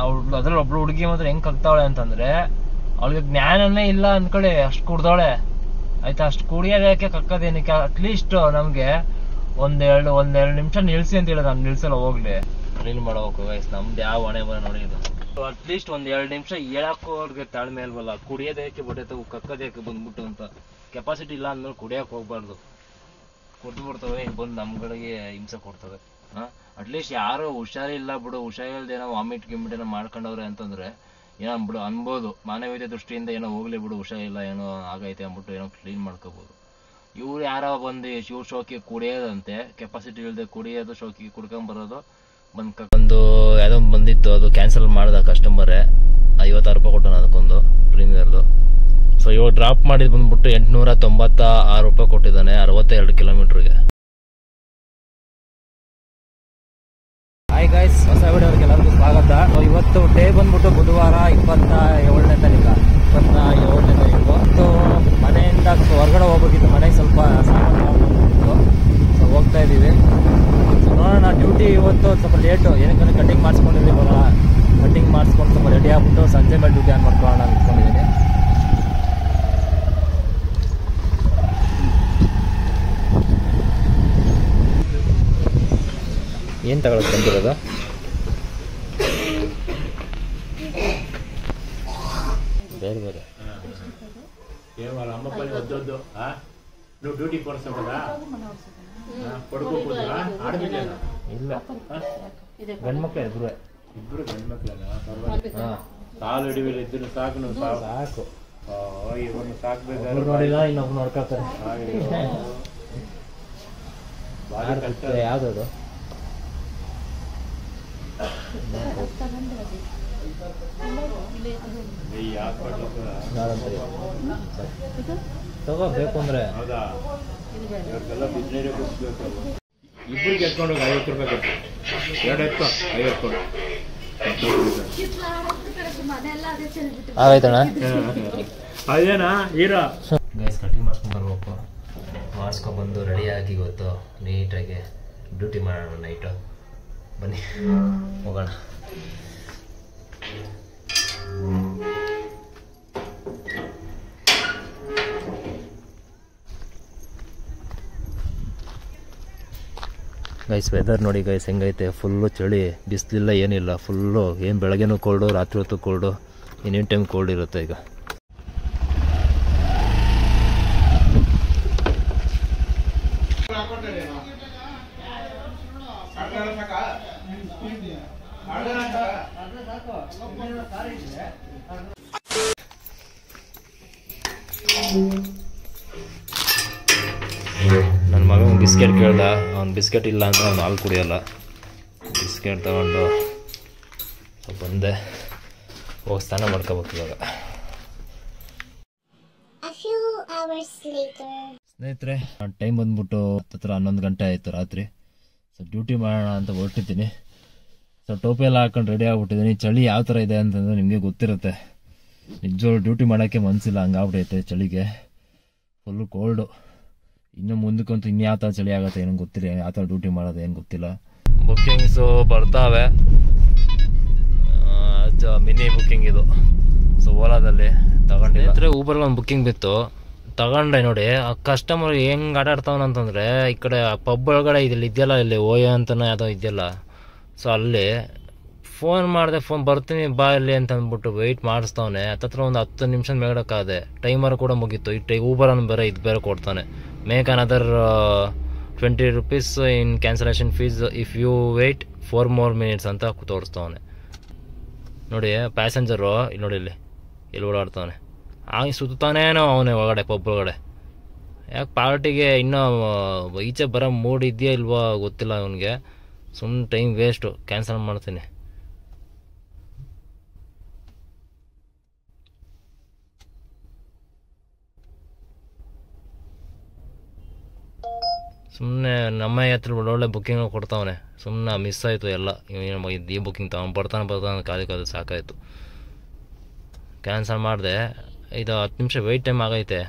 ಅದ್ರಲ್ಲಿ ಒಬ್ಳು ಹುಡುಗಿ ಮಾತ್ರ ಹೆಂಗ್ ಕಲ್ತಾವಳೆ ಅಂತಂದ್ರೆ ಅವಳಿಗೆ ಜ್ಞಾನನೇ ಇಲ್ಲ ಅಂದ್ಕಡೆ ಅಷ್ಟು ಕುಡ್ದವಳೆ ಆಯ್ತಾ. ಅಷ್ಟು ಕುಡಿಯೋದಕ್ಕೆ ಕಕ್ಕದೇನಕ್ಕೆ ಅಟ್ಲೀಸ್ಟ್ ನಮ್ಗೆ ಒಂದೆರಡು ನಿಮಿಷ ನಿಲ್ಸಿ ಅಂತ ಹೇಳಿದ. ನಾನು ನಿಲ್ಸಲ್ಲ ಹೋಗ್ಲಿ ಕ್ಲೀನ್ ಮಾಡ್ಬೇಕು ವಯಸ್ಸು ನಮ್ದು ಯಾವ ಹೊಣೆ ಬರ ನೋಡಿದ್ದು. ಅಟ್ಲೀಸ್ಟ್ ಒಂದ್ 2 ನಿಮಿಷ ಹೇಳಕ್ಕೂ ಅವ್ರಿಗೆ ತಾಳ್ಮೆ ಅಲ್ವಲ್ಲ. ಕುಡಿಯೋದಕ್ಕೆ ಬಟ್ಟೆ ಕಕ್ಕೋದಕ್ಕೆ ಬಂದ್ಬಿಟ್ಟು ಅಂತ ಕೆಪಾಸಿಟಿ ಇಲ್ಲ ಅಂದ್ಮೇಲೆ ಕುಡಿಯಕ್ಕೆ ಹೋಗ್ಬಾರ್ದು. ಕೊಟ್ಟು ಬಿಡ್ತವೆ ಬಂದು ನಮ್ಗಳಿಗೆ ಹಿಂಸೆ ಕೊಡ್ತವೆ. ಅಟ್ಲೀಸ್ಟ್ ಯಾರೋ ಹುಷಾರಿಲ್ಲ ಬಿಡು, ಹುಷಾರಿಲ್ದೇನೋ ವಾಮಿಟ್ ಗಿಮಿಟ್ ಏನೋ ಮಾಡ್ಕೊಂಡವ್ರೆ ಅಂತಂದ್ರೆ ಏನೋ ಬಿಡು ಅನ್ಬೋದು, ಮಾನವೀಯತೆ ದೃಷ್ಟಿಯಿಂದ ಏನೋ ಹೋಗ್ಲಿ ಬಿಡು ಹುಷಾರಿಲ್ಲ ಏನೋ ಆಗೈತೆ ಅಂದ್ಬಿಟ್ಟು ಏನೋ ಕ್ಲೀನ್ ಮಾಡ್ಕೋಬೋದು. ಇವ್ರು ಯಾರೋ ಬಂದು ಇವ್ರು ಶೋಕಿ ಕುಡಿಯೋದಂತೆ, ಕೆಪಾಸಿಟಿ ಇಲ್ಲದೆ ಕುಡಿಯೋದು, ಶೋಕಿ ಕುಡ್ಕೊಂಬರೋದು. ಒಂದು ಯಾವುದೋ ಬಂದಿತ್ತು, ಅದು ಕ್ಯಾನ್ಸಲ್ ಮಾಡ್ದ ಕಸ್ಟಮರೇ. 56 ರೂಪಾಯಿ ಕೊಟ್ಟು ಅದಕ್ಕೊಂದು ಪ್ರೀಮಿಯರ್ದು. ಸೊ ಇವಾಗ ಡ್ರಾಪ್ ಮಾಡಿದ್ ಬಂದ್ಬಿಟ್ಟು 896 ರೂಪಾಯಿ ಕೊಟ್ಟಿದ್ದಾನೆ 62 ಕಿಲೋಮೀಟ್ರಿಗೆ. ಹಾಯ್ ಗೈಸ್, ಹೊಸ ವಿಡಿಯೋಗೆ ಎಲ್ಲರಿಗೂ ಸ್ವಾಗತ. ಇವತ್ತು ಡೇ ಬಂದ್ಬಿಟ್ಟು ಬುಧವಾರ 27ನೇ ತಾರೀಕು. ಇವತ್ತು ಮನೆಯಿಂದ ಸ್ವಲ್ಪ ಹೊರಗಡೆ ಹೋಗ್ಬೇಕಿತ್ತು, ಮನೆಗೆ ಸ್ವಲ್ಪ ಸಾಮಾನು ಮಾಡ್ಕೊಂಡ್ಬಿಟ್ಟು ಸೊ ಹೋಗ್ತಾ ಇದ್ದೀವಿ. ಸೊ ನೋಡೋಣ, ಡ್ಯೂಟಿ ಇವತ್ತು ಸ್ವಲ್ಪ ಲೇಟು, ಏನಕ್ಕೆ ಕಟಿಂಗ್ ಮಾಡಿಸ್ಕೊಂಡಿದ್ದೀವಿ. ಇವಾಗ ಕಟಿಂಗ್ ಮಾಡಿಸ್ಕೊಂಡು ಸ್ವಲ್ಪ ರೆಡಿ ಆಗ್ಬಿಟ್ಟು ಸಂಜೆ ಮೇಲೆ ಡ್ಯೂಟಿ ಆನ್ ಮಾಡ್ಕೊಳ್ಳೋಣ ಅಂದ್ಕೊಂಡಿದ್ದೀನಿ. ಏನು ತಗೊಳಕ್ ಬಂದಿರೋದು? ಬೇರೆ ಬೇರೆ ಇಲ್ಲ, ಗಂಡ್ಮಕ್ಳು ಇಬ್ರು ಗಂಡ್ಮಕ್ಳೇನಾ? ಸಾಲು ಹಿಡಿವಿಲ್ಲ ಇದ್ರು ಸಾಕು, ನೀವು ಸಾಕು ಇವನು ಸಾಕ್ಬೇಕು. ನೋಡಿಲ್ಲ ಇನ್ನೊಬ್ಬ ನೋಡ್ಕೊತಾರೆ. ಯಾವ್ದದು? ತಗೋಬೇಕು ಅಂದ್ರೆ ಇಬ್ಬರಿಗೆ ಎತ್ಕೊಂಡು 50 ರೂಪಾಯಿ ಕೊಟ್ಟು 2 ಎತ್ಕೊ 50 ಕೊಡು. ಆಯ್ತಣ್ಣ, ಅದೇನಾ ಹೀರೋ. ಗೈಸ್ ಕಟಿಂಗ್ ಮಾಡಿಸ್ಕೊಂಡು ಬರ್ಬೇಕು. ಮಾಡಿಸ್ಕೊಂಡ್ಬಂದು ರೆಡಿಯಾಗಿ ಇವತ್ತು ನೀಟಾಗಿ ಡ್ಯೂಟಿ ಮಾಡೋಣ. ನೈಟು ಬನ್ನಿ ಹೋಗೋಣ. ಗೈಸ್ ವೆದರ್ ನೋಡಿ ಗೈಸ್ ಹೆಂಗೈತೆ. ಫುಲ್ಲು ಚಳಿ, ಬಿಸಿಲಿಲ್ಲ ಏನಿಲ್ಲ. ಫುಲ್ಲು ಏನು ಬೆಳಗ್ಗೆನೂ ಕೋಲ್ಡು, ರಾತ್ರಿ ಹೊತ್ತು ಕೋಲ್ಡು, ಎನಿ ಟೈಮ್ ಕೋಲ್ಡ್ ಇರುತ್ತೆ. ಈಗ ನನ್ನ ಮಗ ಒಂದು ಬಿಸ್ಕೆಟ್ ಕೇಳ್ದ. ಅವ್ನು ಬಿಸ್ಕೆಟ್ ಇಲ್ಲ ಅಂದರೆ ಅವ್ನು ಹಾಲು ಕುಡಿಯೋಲ್ಲ. ಬಿಸ್ಕೆಟ್ ತಗೊಂಡು ಸ್ವಲ್ಪ ಬಂದೆ, ಹೋಗಿ ಸ್ನಾನ ಮಾಡ್ಕೋಬೇಕು ಇವಾಗ. ಸ್ನೇಹಿತರೆ, ಟೈಮ್ ಬಂದ್ಬಿಟ್ಟು 11 ಗಂಟೆ ಆಯಿತು ರಾತ್ರಿ. ಸೊ ಡ್ಯೂಟಿ ಮಾಡೋಣ ಅಂತ ಹೊರಟಿದ್ದೀನಿ. ಸೊ ಟೋಪಿ ಎಲ್ಲ ಹಾಕೊಂಡು ರೆಡಿ ಆಗ್ಬಿಟ್ಟಿದ್ದೀನಿ. ಚಳಿ ಯಾವ ಥರ ಇದೆ ಅಂತಂದರೆ ನಿಮಗೆ ಗೊತ್ತಿರುತ್ತೆ. ನಿಜವಾಗ್ಲೂ ಡ್ಯೂಟಿ ಮಾಡೋಕ್ಕೆ ಮನಸ್ಸಿಲ್ಲ, ಹಂಗಾಗ್ಬಿಟ್ಟೈತೆ ಚಳಿಗೆ. Full cold. ಇನ್ನು ಮುಂದಕ್ಕಂತೂ ಇನ್ಯಾವ ಥರ ಚಳಿ ಆಗುತ್ತೆ ಏನೋ ಗೊತ್ತಿಲ್ಲ, ಯಾವ ಥರ ಡ್ಯೂಟಿ ಮಾಡೋದು ಏನು ಗೊತ್ತಿಲ್ಲ. ಬುಕ್ಕಿಂಗ್ಸು ಬರ್ತಾವೆ, ಮಿನಿ ಬುಕ್ಕಿಂಗ್ ಇದು. ಸೊ ಓಲಾದಲ್ಲಿ ತಗೊಂಡಿದ್ರೆ ಊಬರ್ ಒಂದು ಬುಕ್ಕಿಂಗ್ ಬಿತ್ತು, ತಗೊಂಡೆ. ನೋಡಿ ಆ ಕಸ್ಟಮರ್ ಹೆಂಗೆ ಆಟಾಡ್ತಾವನಂತಂದರೆ, ಈ ಕಡೆ ಪಬ್ ಒಳಗಡೆ ಇಲ್ಲಿ ಇದೆಯಲ್ಲ, ಇಲ್ಲಿ ಓಯೋ ಅಂತನೋ ಯಾವುದೋ ಇದೆಯಲ್ಲ. ಸೊ ಅಲ್ಲಿ ಫೋನ್ ಮಾಡಿದೆ, ಫೋನ್ ಬರ್ತೀನಿ ಬಾ ಇಲ್ಲಿ ಅಂತ ಅಂದ್ಬಿಟ್ಟು ವೆಯ್ಟ್ ಮಾಡಿಸ್ತಾವನೆ. ಹತ್ತತ್ರ ಒಂದು 10 ನಿಮಿಷ ಮೇಡಕ್ಕಾದೆ. ಟೈಮರ್ ಕೂಡ ಮುಗೀತು. ಈ ಊಬರನ್ನು ಬೇರೆ ಇದು ಬೇರೆ ಕೊಡ್ತಾನೆ. Make another 20 rupees in cancellation fees if you wait 4 more minutes ಅಂತ ತೋರಿಸ್ತಾವನೆ. ನೋಡಿ ಪ್ಯಾಸೆಂಜರು ಇಲ್ಲಿ ನೋಡಿ, ಇಲ್ಲಿ ಓಡಾಡ್ತಾವನೆ. ಹಾಗೆ ಸುತ್ತಾನೇನೋ ಅವನೇ ಒಳಗಡೆ ಪಬ್ ಒಳಗಡೆ. ಯಾಕೆ ಪಾರ್ಟಿಗೆ ಇನ್ನೂ ಈಚೆ ಬರೋ ಮೂಡ್ ಇದೆಯಾ ಇಲ್ವಾ ಗೊತ್ತಿಲ್ಲ ಅವನಿಗೆ. ಸುಮ್ಮನೆ ಟೈಮ್ ವೇಸ್ಟು, ಕ್ಯಾನ್ಸಲ್ ಮಾಡ್ತೀನಿ. ಸುಮ್ಮನೆ ನಮ್ಮ ಹತ್ರ ಒಳ್ಳೊಳ್ಳೆ ಬುಕ್ಕಿಂಗ್ ಕೊಡ್ತಾವನೆ. ಸುಮ್ಮನೆ ಮಿಸ್ ಆಯಿತು ಎಲ್ಲ. ಈ ಬುಕ್ಕಿಂಗ್ ಬರ್ತಾನೆ ಕಾದು ಸಾಕಾಯಿತು. ಕ್ಯಾನ್ಸಲ್ ಮಾಡಿದೆ. ಇದು 10 ನಿಮಿಷ ವೆಯ್ಟ್ ಟೈಮ್ ಆಗೈತೆ.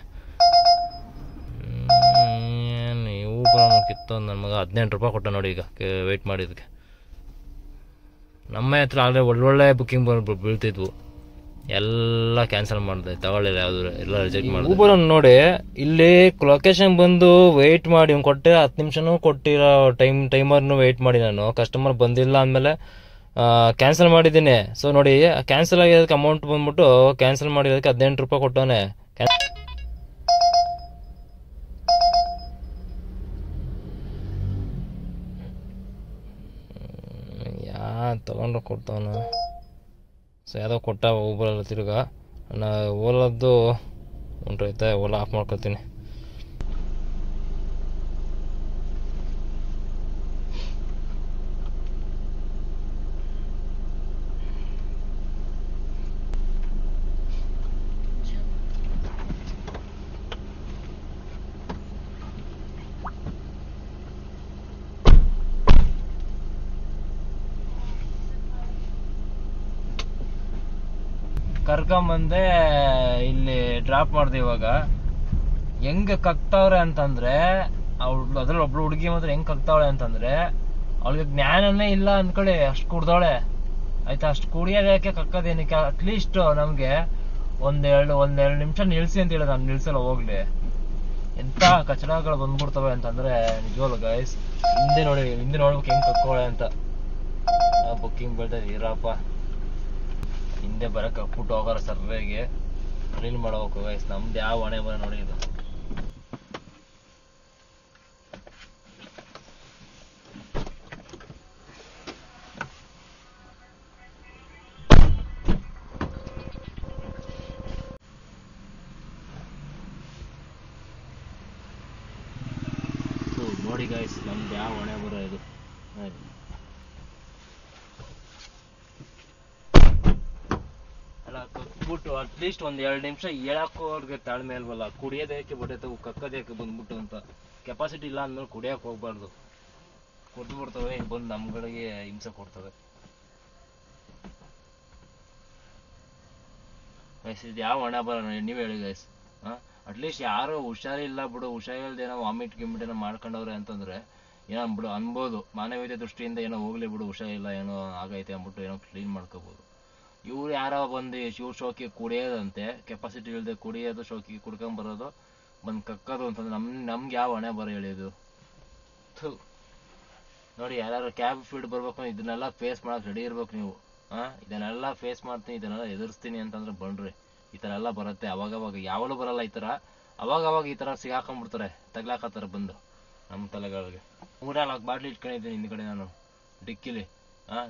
ಊಬರ್ ಕಿತ್ತು ನನ್ನ ಮಗ 18 ರೂಪಾಯಿ ಕೊಟ್ಟ ನೋಡಿ ಈಗ ವೆಯ್ಟ್ ಮಾಡಿದ್ದಕ್ಕೆ. ನಮ್ಮ ಹತ್ರ ಆದರೆ ಒಳ್ಳೊಳ್ಳೆ ಬುಕ್ಕಿಂಗ್ ಬೀಳ್ತಿದ್ವು, ಎಲ್ಲ ಕ್ಯಾನ್ಸಲ್ ಮಾಡಿದೆ, ತಗೊಳ್ಳಿಲ್ಲ ಯಾವುದು, ಎಲ್ಲ ರಿಜೆಕ್ಟ್ ಮಾಡಿದೆ. ಊಬರ್ ನೋಡಿ ಇಲ್ಲಿ ಲೊಕೇಶನ್ ಬಂದು ವೆಯ್ಟ್ ಮಾಡಿ ಕೊಟ್ಟೆ 10 ನಿಮಿಷನೂ ಕೊಟ್ಟಿರೋ ಟೈಮರ್ನು ವೆಯ್ಟ್ ಮಾಡಿ ನಾನು ಕಸ್ಟಮರ್ ಬಂದಿಲ್ಲ ಅಂದಮೇಲೆ ಕ್ಯಾನ್ಸಲ್ ಮಾಡಿದ್ದೀನಿ. ಸೊ ನೋಡಿ ಕ್ಯಾನ್ಸಲ್ ಆಗಿರೋದಕ್ಕೆ ಅಮೌಂಟ್ ಬಂದ್ಬಿಟ್ಟು ಕ್ಯಾನ್ಸಲ್ ಮಾಡಿರೋದಕ್ಕೆ 18 ರೂಪಾಯಿ ಕೊಟ್ಟವನೆ. ತಗೊಂಡು ಕೊಡ್ತಾವನು. ಸೊ ಯಾವುದೋ ಕೊಟ್ಟ ಊಬರಲ್ಲಿ ತಿರ್ಗಾ ಓಲಾದ್ದು ಹೊಂಟೈತೆ, ಓಲಾ ಆಫ್ ಮಾಡ್ಕೊತೀನಿ. ಕರ್ಕೊಂಬಂದೆ ಇಲ್ಲಿ ಡ್ರಾಪ್ ಮಾಡಿದೆ. ಇವಾಗ ಹೆಂಗ್ ಕಕ್ತಾವ್ರೆ ಅಂತಂದ್ರೆ ಅದ್ರಲ್ಲಿ ಒಬ್ಳು ಹುಡುಗಿ ಮಾತ್ರ ಹೆಂಗ್ ಕಕ್ತಾವಳೆ ಅಂತಂದ್ರೆ ಅವಳಿಗೆ ಜ್ಞಾನನೇ ಇಲ್ಲ ಅಂದ್ಕೊಳ್ಳಿ, ಅಷ್ಟು ಕುಡ್ದವಳೆ ಆಯ್ತಾ. ಅಷ್ಟು ಕುಡಿಯೋದಕ್ಕೆ ಕಕ್ಕದೇನಕ್ಕೆ, ಅಟ್ಲೀಸ್ಟ್ ನಮ್ಗೆ ಒಂದೆರಡು ನಿಮಿಷ ನಿಲ್ಸಿ ಅಂತ ಹೇಳಿ ನಾನು ನಿಲ್ಸಲ್ಲ ಹೋಗ್ಲಿ. ಎಂತ ಕಚಡಗಳು ಬಂದ್ಬಿಡ್ತವೆ ಅಂತಂದ್ರೆ ನಿಜವಲ್ಲ ಗೈಸ್. ಹಿಂದೆ ನೋಡ್ಬೇಕು ಹೆಂಗ್ ಕಕ್ಕೋಳೆ ಅಂತ. ಬುಕ್ಕಿಂಗ್ ಬೀಳ್ತಾ ಇರಪ್ಪ, ಹಿಂದೆ ಬರಕ್ಕೆ ಹಾಕ್ಬಿಟ್ಟು ಹೋಗೋರ ಸರ್ವೆಗೆ ಕ್ಲೀನ್ ಮಾಡ್ಬೇಕು ಗೈಸ್. ನಮ್ದು ಯಾವ ಹೊಣೆ ಬರ ನೋಡಿ ಇದು. ನೋಡಿ ಗೈಸ್, ನಮ್ದು ಯಾವ ಹೊಣೆ ಬರ ಇದು. ಕಕ್ಬಿಟ್ಟು ಅಟ್ಲೀಸ್ಟ್ 1-2 ನಿಮಿಷ ಹೇಳಕ್ಕೂ ಅವ್ರಿಗೆ ತಾಳ್ಮೆ ಅಲ್ವಲ್ಲ. ಕುಡಿಯೋದಕ್ಕೆ ಬಟ್ಟೆ ಕಕ್ಕೋದಕ್ಕೆ ಬಂದ್ಬಿಟ್ಟು ಅಂತ ಕೆಪಾಸಿಟಿ ಇಲ್ಲ ಅಂದ್ಮೇಲೆ ಕುಡಿಯಕ್ಕೆ ಹೋಗ್ಬಾರ್ದು. ಕೊಟ್ಟು ಬಿಡ್ತವೆ, ಈಗ ಬಂದು ನಮ್ಗಳಿಗೆ ಹಿಂಸೆ ಕೊಡ್ತವೆ. ಗೈಸ್ ಇದು ಯಾವ ಹಣ ಬರ ನೀವ್ ಹೇಳಿ ಗೈಸ್. ಅಟ್ಲೀಸ್ಟ್ ಯಾರು ಹುಷಾರಿಲ್ಲ ಬಿಡು, ಹುಷಾರಿಲ್ದೇನೋ ವಾಮಿಟ್ ಗಿಮಿಟ್ ಏನೋ ಮಾಡ್ಕೊಂಡವ್ರೆ ಅಂತಂದ್ರೆ ಏನೋ ಬಿಡು ಅನ್ಬೋದು, ಮಾನವೀಯತೆ ದೃಷ್ಟಿಯಿಂದ ಏನೋ ಹೋಗ್ಲಿ ಬಿಡು, ಹುಷಾರಿಲ್ಲ ಏನೋ ಆಗೈತೆ ಅಂದ್ಬಿಟ್ಟು ಏನೋ ಕ್ಲೀನ್ ಮಾಡ್ಕೋಬಹುದು. ಇವ್ರು ಯಾರೋ ಬಂದು ಇವ್ರು ಶೋಕಿ ಕುಡಿಯೋದಂತೆ, ಕೆಪಾಸಿಟಿ ಇಲ್ಲದೆ ಕುಡಿಯೋದು, ಶೋಕಿ ಕುಡ್ಕೊಂಬರೋದು, ಬಂದು ಕಕ್ಕೋದು ಅಂತಂದ್ರೆ ನಮ್ಗೆ ಯಾವ ಹಣೆ ಬರ ಹೇಳಿದ್ದು. ನೋಡಿ ಯಾರು ಕ್ಯಾಬ್ ಫೀಲ್ಡ್ ಬರ್ಬೇಕು ಇದನ್ನೆಲ್ಲ ಫೇಸ್ ಮಾಡಕ್ ರೆಡಿ ಇರ್ಬೇಕು ನೀವು. ಇದನ್ನೆಲ್ಲ ಫೇಸ್ ಮಾಡ್ತೀನಿ, ಇದನ್ನೆಲ್ಲ ಎದುರಿಸ್ತೀನಿ ಅಂತಂದ್ರೆ ಬನ್ರಿ. ಈ ಥರ ಎಲ್ಲ ಬರುತ್ತೆ ಅವಾಗವಾಗ, ಯಾವಾಗಲೂ ಬರಲ್ಲ ಈ ಥರ. ಅವಾಗವಾಗ ಈ ಥರ ಸಿಗಾಕೊಂಡ್ಬಿಡ್ತಾರೆ, ತಗ್ಲಾಕತ್ತಾರೆ ಬಂದು ನಮ್ಮ ತಲೆಗಳಿಗೆ. 3-4 ಬಾಟ್ಲಿ ಇಟ್ಕೊಂಡಿದ್ದೀನಿ ಹಿಂದ್ಗಡೆ ನಾನು ಡಿಕ್ಕಿಲಿ.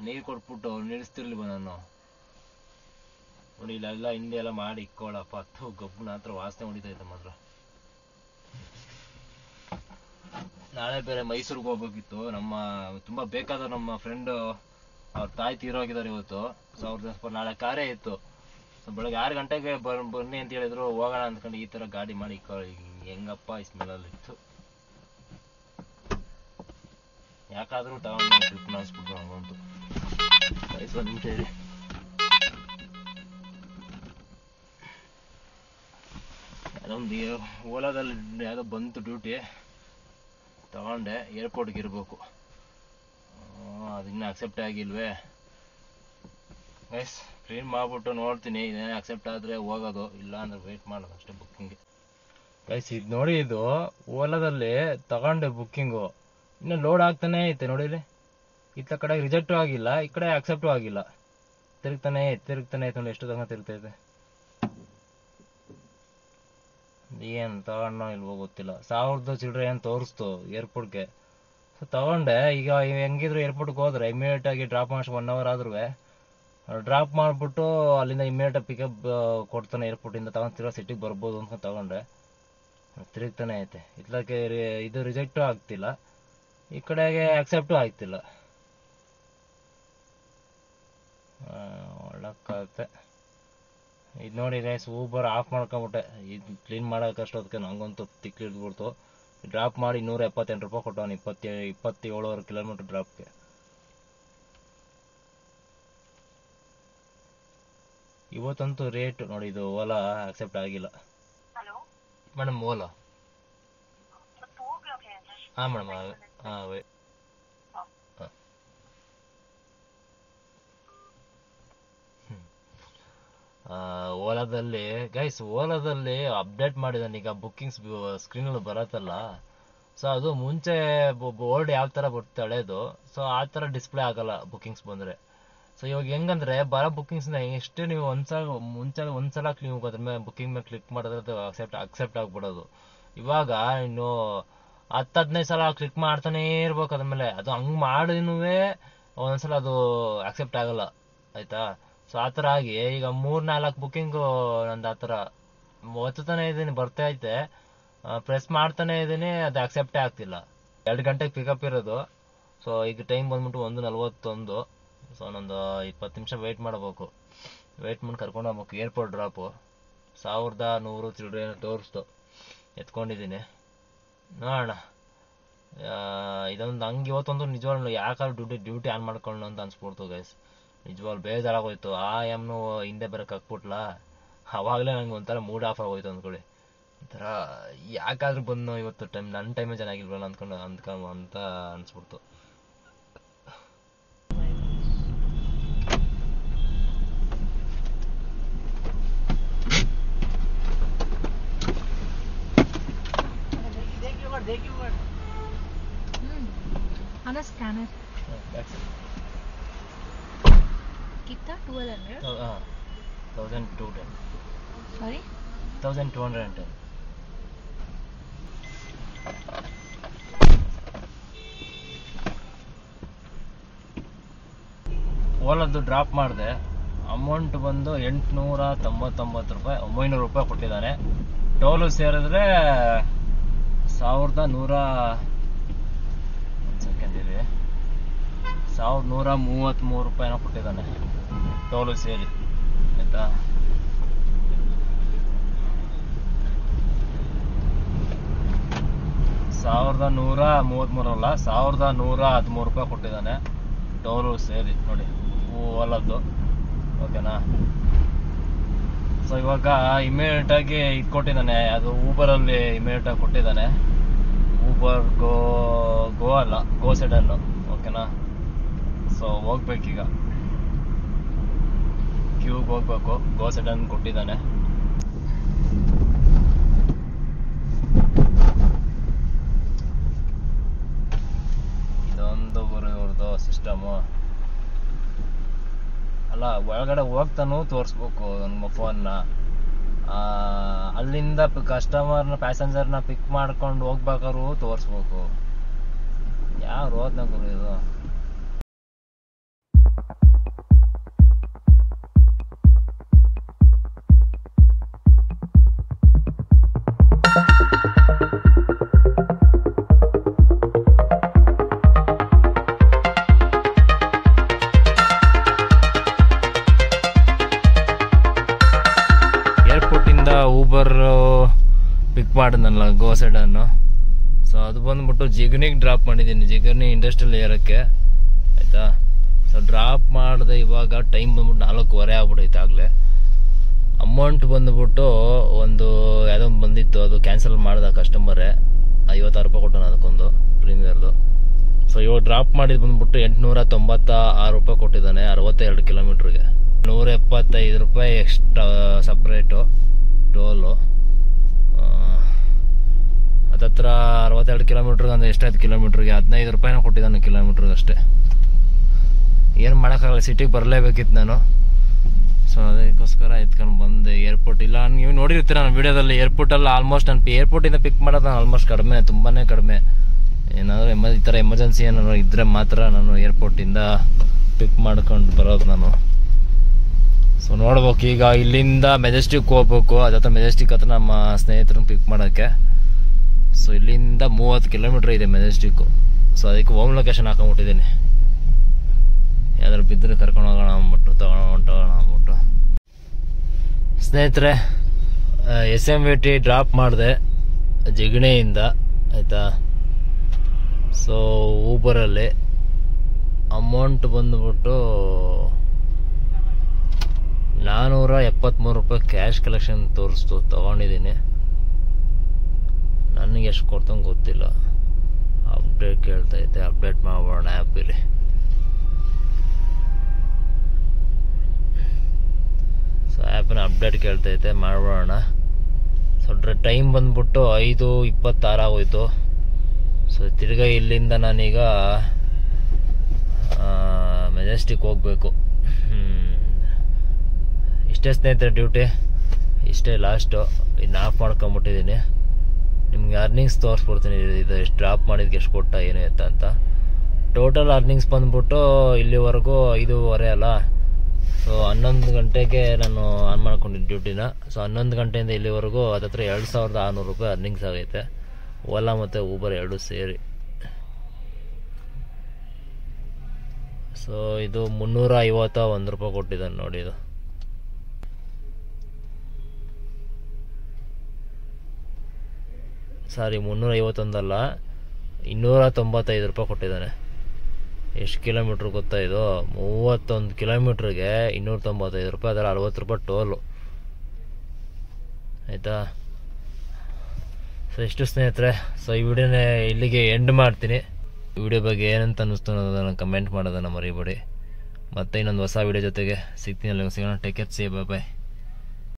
ನೀರು ಕೊಟ್ಬಿಟ್ಟು ನಿಲ್ಲಿಸ್ತಿರ್ಲಿ ನಾನು. ನೋಡಿ ಇಲ್ಲೆಲ್ಲ ಹಿಂದೆ ಎಲ್ಲ ಮಾಡಿ ಇಕ್ಕೊಳ್ಳಪ್ಪ. ಗಬ್ಬನ ಹತ್ರ ವಾಸನೆ ಹೊಡಿತೈತೆ ಮಾತ್ರ. ನಾಳೆ ಬೇರೆ ಮೈಸೂರಿಗೆ ಹೋಗ್ಬೇಕಿತ್ತು. ನಮ್ಮ ತುಂಬಾ ಬೇಕಾದ ನಮ್ಮ ಫ್ರೆಂಡ್ ಅವ್ರ ತಾಯಿ ತೀರೋಗಿದ್ದಾರೆ ಇವತ್ತು. ಸೊ ಅವ್ರದ್ದು ನಾಳೆ ಕಾರ್ಯ ಇತ್ತು. ಸೊ ಬೆಳಗ್ಗೆ 6 ಗಂಟೆಗೆ ಬನ್ನಿ ಅಂತ ಹೇಳಿದ್ರು. ಹೋಗೋಣ ಅಂದ್ಕೊಂಡು ಈ ತರ ಗಾಡಿ ಮಾಡಿ ಇಕ್ಕೊಳ್ಳಿ. ಹೆಂಗಪ್ಪ ಈ ಸ್ಮೆಲ್ಲಲ್ಲಿ ಇತ್ತು. ಯಾಕಾದ್ರೂ ತಗೊಂಡು ಟ್ರಿಪ್ ಮಾಡಿಸ್ಬಿಟ್ರು ನಂಗಂತೂ. ಒಂದು ನಿಮಿಷ ಹೇಳಿ. ಅದೊಂದು ಓಲಾದಲ್ಲಿ ಯಾವುದೋ ಬಂತು ಡ್ಯೂಟಿ, ತಗೊಂಡೆ. ಏರ್ಪೋರ್ಟ್ಗೆ ಇರಬೇಕು, ಅದನ್ನ ಅಕ್ಸೆಪ್ಟ್ ಆಗಿಲ್ವೇ ಗೈಸ್. ಕ್ಲೀನ್ ಮಾಡ್ಬಿಟ್ಟು ನೋಡ್ತೀನಿ, ಇದೇನೇ ಅಕ್ಸೆಪ್ಟ್ ಆದರೆ ಹೋಗೋದು, ಇಲ್ಲ ಅಂದ್ರೆ ವೆಯ್ಟ್ ಮಾಡೋದು ಅಷ್ಟೇ ಬುಕ್ಕಿಂಗ್ಗೆ ಗೈಸ್. ಇದು ನೋಡಿ, ಇದು ಓಲಾದಲ್ಲಿ ತಗೊಂಡೆ ಬುಕ್ಕಿಂಗು, ಇನ್ನು ಲೋಡ್ ಆಗ್ತಾನೆ ಐತೆ ನೋಡಿರಿ. ಇತ್ತ ಕಡೆ ರಿಜೆಕ್ಟು ಆಗಿಲ್ಲ, ಈ ಕಡೆ ಅಕ್ಸೆಪ್ಟು ಆಗಿಲ್ಲ. ತಿರುಗ್ತಾನೆ ಐತೆ ನೋಡಿ, ಎಷ್ಟು ತಗೊಂಡು ತಿರುಗ್ತೈತೆ. ಏನು ತಗೊಂಡೋ ಇಲ್ವೋ ಗೊತ್ತಿಲ್ಲ. 1000 ಚಿಲ್ಲರೆ ಏನು ತೋರಿಸ್ತು ಏರ್ಪೋರ್ಟ್ಗೆ. ಸೊ ತಗೊಂಡೆ. ಈಗ ಹೆಂಗಿದ್ರು ಏರ್ಪೋರ್ಟ್ಗೆ ಹೋದ್ರೆ ಇಮಿಡಿಯೇಟ್ ಆಗಿ ಡ್ರಾಪ್ ಮಾಡಿ 1 hour ಆದ್ರೂ ಡ್ರಾಪ್ ಮಾಡಿಬಿಟ್ಟು ಅಲ್ಲಿಂದ ಇಮಿಡಿಯೇಟ್ ಪಿಕಪ್ ಕೊಡ್ತಾನೆ ಏರ್ಪೋರ್ಟಿಂದ. ತಗೊಂತಿರೋ ಸಿಟಿಗೆ ಬರ್ಬೋದು ಅಂತ ತಗೊಂಡೆ. ತಿರುಗ್ತಾನೆ ಐತೆ. ಇತ್ಲಕ್ಕೆ ಇದು ರಿಜೆಕ್ಟು ಆಗ್ತಿಲ್ಲ, ಈ ಕಡೆಗೆ ಅಕ್ಸೆಪ್ಟು ಆಗ್ತಿಲ್ಲ. ಒಳ್ಳಕ್ಕಾಗುತ್ತೆ ಇದು ನೋಡಿ ಗೈಸ್. Uber of ಮಾಡ್ಕೊಂಬಿಟ್ಟೆ. ಇದು ಕ್ಲೀನ್ ಮಾಡೋಕ್ಕಷ್ಟೊತ್ತಿಗೆ ನಂಗಂತೂ ತಿಕ್ಕಿಡ್ಬಿಡ್ತು. ಡ್ರಾಪ್ ಮಾಡಿ 178 ರೂಪಾಯಿ ಕೊಟ್ಟವನು, 27 ಕಿಲೋಮೀಟರ್ ಡ್ರಾಪ್ಗೆ. ಇವತ್ತಂತೂ ರೇಟ್ ನೋಡಿ, ಇದು ಓಲಾ ಅಕ್ಸೆಪ್ಟ್ ಆಗಿಲ್ಲ ಮೇಡಮ್. ಓಲಾ ಹಾಂ ಮೇಡಮ್. ಹಾಂ ಓಲಾದಲ್ಲಿ ಗೈಸ್, ಓಲಾದಲ್ಲಿ ಅಪ್ಡೇಟ್ ಮಾಡಿದಾನೆ ಈಗ. ಬುಕ್ಕಿಂಗ್ಸ್ ಸ್ಕ್ರೀನಲ್ಲಿ ಬರತ್ತಲ್ಲ, ಸೊ ಅದು ಮುಂಚೆ ಬೋರ್ಡ್ ಯಾವ ಥರ ಬರುತ್ತೆ ಹಳೇದು, ಸೊ ಆ ಥರ ಡಿಸ್ಪ್ಲೇ ಆಗಲ್ಲ ಬುಕ್ಕಿಂಗ್ಸ್ ಬಂದರೆ. ಸೊ ಇವಾಗ ಹೆಂಗಂದ್ರೆ ಬರೋ ಬುಕ್ಕಿಂಗ್ಸ್ನ ಎಷ್ಟೇ ನೀವು ಒಂದ್ಸಲ ನೀವು ಅದ್ರ ಮೇಲೆ ಬುಕ್ಕಿಂಗ್ ಮೇಲೆ ಕ್ಲಿಕ್ ಮಾಡಿದ್ರೆ ಅದು ಅಕ್ಸೆಪ್ಟ್ ಆಗ್ಬಿಡೋದು. ಇವಾಗ ಇನ್ನು 10-15 ಸಲ ಕ್ಲಿಕ್ ಮಾಡ್ತಾನೇ ಇರ್ಬೇಕು ಅದ್ರ ಮೇಲೆ. ಅದು ಹಂಗೆ ಮಾಡಿನೂ ಒಂದೊಂದ್ಸಲ ಅದು ಅಕ್ಸೆಪ್ಟ್ ಆಗಲ್ಲ, ಆಯ್ತಾ. ಸೊ ಆ ಥರ ಆಗಿ ಈಗ 3-4 ಬುಕ್ಕಿಂಗು ನಂದು ಆ ಥರ ಒತ್ತುತ್ತಾನೆ ಇದ್ದೀನಿ, ಬರ್ತಾ ಐತೆ, ಪ್ರೆಸ್ ಮಾಡ್ತಾನೆ ಇದ್ದೀನಿ, ಅದು ಅಕ್ಸೆಪ್ಟೇ ಆಗ್ತಿಲ್ಲ. 2 ಗಂಟೆಗೆ ಪಿಕಪ್ ಇರೋದು. ಸೊ ಈಗ ಟೈಮ್ ಬಂದ್ಬಿಟ್ಟು 1:41. ಸೊ ನಂದು 20 ನಿಮಿಷ ವೆಯ್ಟ್ ಮಾಡಬೇಕು. ವೆಯ್ಟ್ ಮಾಡಿ ಕರ್ಕೊಂಡು ಹೋಗ್ಬೇಕು. Airport drop 1100 ಚಿಲ್ಡ್ರೆ ತೋರಿಸ್ತು, ಎತ್ಕೊಂಡಿದ್ದೀನಿ. ನೋಡೋಣ. ಇದೊಂದು ಹಂಗೆ ಇವತ್ತೊಂದು ನಿಜವಾಗ್ಲೂ ಯಾಕಾದ್ರೂ ಡ್ಯೂಟಿ ಆನ್ ಮಾಡ್ಕೊಳ್ಳೋಣ ಅಂತ ಅನ್ಸ್ಬಿಡ್ತು ಗೈಸ್. ನಿಜವಾಗ್ಲು ಬೇಜಾರಾಗೋಯ್ತು. ಆ ಎಮ್ನು ಹಿಂದೆ ಬರೋಕೆ ಹಾಕ್ಬಿಟ್ಲಾ, ಅವಾಗಲೇ ನಂಗೆ ಒಂಥರ ಮೂಡ್ ಆಫ್ ಆಗೋಯ್ತು ಅಂದ್ಕೊಳ್ಳಿ. ಒಂಥರ ಯಾಕಾದ್ರೂ ಬಂದು ಇವತ್ತು ನನ್ನ ಟೈಮೇ ಚೆನ್ನಾಗಿಲ್ವಲ್ಲ ಅಂದ್ಕೊಂಡು ಅಂತ ಅನ್ಸ್ಬಿಡ್ತು. On a scanner. That's it. कितना 1200? 1210. Sorry? 1210. ಓಲಾದ್ದು ಡ್ರಾಪ್ ಮಾಡಿದೆ. ಅಮೌಂಟ್ ಬಂದು 899 ರೂಪಾಯಿ, 900 ರೂಪಾಯಿ ಕೊಟ್ಟಿದ್ದಾನೆ. ಟೋಲು ಸೇರಿದ್ರೆ 1133 ರೂಪಾಯಿನ ಕೊಟ್ಟಿದ್ದಾನೆ ಟೋಲು ಸೇರಿ, ಆಯ್ತಾ. $1133 ಅಲ್ಲ, 1113 ರೂಪಾಯಿ ಕೊಟ್ಟಿದ್ದಾನೆ ಟೋಲು ಸೇರಿ ನೋಡಿ ಓಲಾದ್ದು, ಓಕೆನಾ. ಸೊ ಇವಾಗ ಇಮಿಡಿಯೇಟ್ ಆಗಿ ಇದು ಕೊಟ್ಟಿದ್ದಾನೆ, ಅದು ಊಬರಲ್ಲಿ ಇಮಿಡಿಯೇಟ್ ಆಗಿ ಕೊಟ್ಟಿದ್ದಾನೆ. ಊಬರ್ ಗೋ ಅಲ್ಲ, ಗೋ ಸೆಡನ್ನು, ಓಕೆನಾ. ಸೊ ಹೋಗ್ಬೇಕೀಗ, ಕ್ಯೂಗೆ ಹೋಗ್ಬೇಕು. ಗೋ ಸೆಡನ್ ಕೊಟ್ಟಿದ್ದಾನೆ. ಇದೊಂದು ಇವ್ರದ್ದು ಸಿಸ್ಟಮು ಅಲ್ಲ. ಒಳಗಡೆ ಹೋಗ್ತಾನು ತೋರಿಸ್ಬೇಕು ನಮ್ಮ ಫೋನ್ನ. ಅಲ್ಲಿಂದ ಕಸ್ಟಮರ್ನ ಪ್ಯಾಸೆಂಜರ್ನ ಪಿಕ್ ಮಾಡ್ಕೊಂಡು ಹೋಗ್ಬೇಕಾದ್ರು ತೋರಿಸ್ಬೇಕು. ಯಾವ ರೋದ್ನಾಗ ಇದು. ಏರ್ಪೋರ್ಟಿಂದ ಊಬರ್ ಪಿಕ್ ಮಾಡಿದ್ನಲ್ಲ ಗೋ ಸೆಡನ್ನು. ಸೊ ಅದು ಬಂದ್ಬಿಟ್ಟು ಜಿಗಣಿಗೆ ಡ್ರಾಪ್ ಮಾಡಿದ್ದೀನಿ, ಜಿಗಣಿ ಇಂಡಸ್ಟ್ರಿಯಲ್ ಏರಕ್ಕೆ, ಆಯಿತಾ. ಸೊ ಡ್ರಾಪ್ ಮಾಡಿದೆ. ಇವಾಗ ಟೈಮ್ ಬಂದ್ಬಿಟ್ಟು 4:15 ಆಗ್ಬಿಟ್ಟೈತೆ ಆಗಲೇ. ಅಮೌಂಟ್ ಬಂದ್ಬಿಟ್ಟು ಒಂದು ಯಾವುದೋ ಬಂದಿತ್ತು, ಅದು ಕ್ಯಾನ್ಸಲ್ ಮಾಡಿದ ಕಸ್ಟಮರೇ. 56 ರೂಪಾಯಿ ಕೊಟ್ಟನು ಅದಕ್ಕೊಂದು ಪ್ರೀಮಿಯರ್ದು. ಸೊ ಇವಾಗ ಡ್ರಾಪ್ ಮಾಡಿದ್ದು ಬಂದ್ಬಿಟ್ಟು 896 ರೂಪಾಯಿ ಕೊಟ್ಟಿದ್ದಾನೆ 62 ಕಿಲೋಮೀಟ್ರಿಗೆ. 175 ರೂಪಾಯಿ ಎಕ್ಸ್ಟ್ರಾ ಸಪ್ರೇಟು ಟೋಲು. ಹತ್ತತ್ರ 62 ಕಿಲೋಮೀಟ್ರಿಗೆ ಅಂದರೆ ಎಷ್ಟಾಯ್ತು ಕಿಲೋಮೀಟ್ರಿಗೆ? 15 ರೂಪಾಯಿನ ಕೊಟ್ಟಿದ್ದಾನೆ ಕಿಲೋಮೀಟ್ರಿಗೆ ಅಷ್ಟೇ. ಏನು ಮಾಡೋಕ್ಕಾಗಲ್ಲ, ಸಿಟಿಗೆ ಬರಲೇಬೇಕಿತ್ತು ನಾನು. ಸೊ ಅದಕ್ಕೋಸ್ಕರ ಎತ್ಕೊಂಡು ಬಂದೆ. ಏರ್ಪೋರ್ಟ್ ಇಲ್ಲ, ನೀವು ನೋಡಿರ್ತೀರ ನಾನು ವೀಡಿಯೋದಲ್ಲಿ. ಏರ್ಪೋರ್ಟಲ್ಲಿ ಆಲ್ಮೋಸ್ಟ್ ನಾನು ಏರ್ಪೋರ್ಟಿಂದ ಪಿಕ್ ಮಾಡೋದು ನಾನು ಆಲ್ಮೋಸ್ಟ್ ಕಡಿಮೆ, ತುಂಬಾ ಕಡಿಮೆ. ಏನಾದರೂ ಈ ಥರ ಎಮರ್ಜೆನ್ಸಿ ಏನಾದ್ರು ಇದ್ದರೆ ಮಾತ್ರ ನಾನು ಏರ್ಪೋರ್ಟಿಂದ ಪಿಕ್ ಮಾಡ್ಕೊಂಡು ಬರೋದು ನಾನು. ಸೊ ನೋಡ್ಬೇಕು ಈಗ ಇಲ್ಲಿಂದ ಮೆಜೆಸ್ಟಿಕ್ ಹೋಗ್ಬೇಕು. ಅದ್ರ ಮೆಜೆಸ್ಟಿಕ್ ಹತ್ರ ನಮ್ಮ ಸ್ನೇಹಿತರನ್ನ ಪಿಕ್ ಮಾಡೋಕ್ಕೆ. ಸೊ ಇಲ್ಲಿಂದ 30 ಕಿಲೋಮೀಟ್ರ್ ಇದೆ ಮೆಜೆಸ್ಟಿಕ್ಕು. ಸೊ ಅದಕ್ಕೆ ಹೋಮ್ ಲೊಕೇಶನ್ ಹಾಕೊಂಡ್ಬಿಟ್ಟಿದ್ದೀನಿ. ಯಾವ್ದಾದ್ರು ಬಿದ್ದರೆ ಕರ್ಕೊಂಡು ಹೋಗೋಣ ಅಂದ್ಬಿಟ್ಟು ಹೊಂಟೋಗೋಣ ಅಂದ್ಬಿಟ್ಟು. ಸ್ನೇಹಿತರೆ, SMVT ಡ್ರಾಪ್ ಮಾಡಿದೆ ಜಿಗಣಿಯಿಂದ, ಆಯಿತಾ. ಸೊ ಊಬರಲ್ಲಿ ಅಮೌಂಟ್ ಬಂದುಬಿಟ್ಟು 473 ರೂಪಾಯಿ ಕ್ಯಾಶ್ ಕಲೆಕ್ಷನ್ ತೋರಿಸ್ತು, ತೊಗೊಂಡಿದ್ದೀನಿ. ನನಗೆ ಎಷ್ಟು ಕೊಡ್ತಂಗೆ ಗೊತ್ತಿಲ್ಲ. ಅಪ್ಡೇಟ್ ಕೇಳ್ತೈತೆ, ಅಪ್ಡೇಟ್ ಮಾಡೋಣ ಆ್ಯಪಿಲಿ. ಸೊ ಆ್ಯಪ್ ಸ್ವಲ್ಪನೇ ಅಪ್ಡೇಟ್ ಕೇಳ್ತೈತೆ, ಮಾಡ್ಬಿಡೋಣ. ಸೊ ಟೈಮ್ ಬಂದ್ಬಿಟ್ಟು 5:26 ಆಗೋಯ್ತು. ಸೊ ತಿರ್ಗಾ ಇಲ್ಲಿಂದ ನಾನೀಗ ಮೆಜೆಸ್ಟಿಕ್ ಹೋಗ್ಬೇಕು. ಇಷ್ಟೇ ಸ್ನೇಹಿತರೆ ಡ್ಯೂಟಿ, ಇಷ್ಟೇ ಲಾಸ್ಟು. ಇನ್ನು ಆಫ್ ಮಾಡ್ಕೊಂಬಿಟ್ಟಿದ್ದೀನಿ. ನಿಮ್ಗೆ ಅರ್ನಿಂಗ್ಸ್ ತೋರಿಸ್ಬಿಡ್ತೀನಿ, ಇದು ಎಷ್ಟು ಡ್ರಾಪ್ ಮಾಡಿದ್ಕೆ ಎಷ್ಟು ಕೊಟ್ಟ ಏನು ಎತ್ತ ಅಂತ. ಟೋಟಲ್ ಅರ್ನಿಂಗ್ಸ್ ಬಂದ್ಬಿಟ್ಟು ಇಲ್ಲಿವರೆಗೂ 5:30 ಅಲ್ಲ. ಸೊ 11 ಗಂಟೆಗೆ ನಾನು ಆನ್ ಮಾಡ್ಕೊಂಡಿದ್ದೆ ಡ್ಯೂಟಿನ. ಸೊ 11 ಗಂಟೆಯಿಂದ ಇಲ್ಲಿವರೆಗೂ ಹತ್ತತ್ರ 2,600 ರೂಪಾಯಿ ಅರ್ನಿಂಗ್ಸ್ ಆಗೈತೆ, ಓಲಾ ಮತ್ತು ಊಬರ್ ಎರಡು ಸೇರಿ. ಸೊ ಇದು 351 ರೂಪಾಯಿ ಕೊಟ್ಟಿದ್ದಾನೆ ನೋಡಿ. ಇದು ಸಾರಿ 351 ಅಲ್ಲ, 295 ರೂಪಾಯಿ ಕೊಟ್ಟಿದ್ದಾನೆ. ಎಷ್ಟು ಕಿಲೋಮೀಟ್ರ್ ಗೊತ್ತಾ ಇದು? 31 ಕಿಲೋಮೀಟ್ರಿಗೆ 295 ರೂಪಾಯಿ, ಅದರ 60 ರೂಪಾಯಿ ಟೋಲು ಆಯಿತಾ. ಸೊ ಇಷ್ಟು ಸ್ನೇಹಿತರೆ. ಸೊ ಈ ವಿಡಿಯೋನೇ ಇಲ್ಲಿಗೆ ಎಂಡ್ ಮಾಡ್ತೀನಿ. ವಿಡಿಯೋ ಬಗ್ಗೆ ಏನಂತ ಅನ್ನಿಸ್ತು ಅನ್ನೋದನ್ನು ಕಮೆಂಟ್ ಮಾಡೋದನ್ನು ಮರಿಬೇಡಿ. ಮತ್ತೆ ಇನ್ನೊಂದು ಹೊಸ ವಿಡಿಯೋ ಜೊತೆಗೆ ಸಿಗ್ತೀನಿ. ಅಲ್ಲಿ ಸಿಗೋಣ. Take care, C bye bye.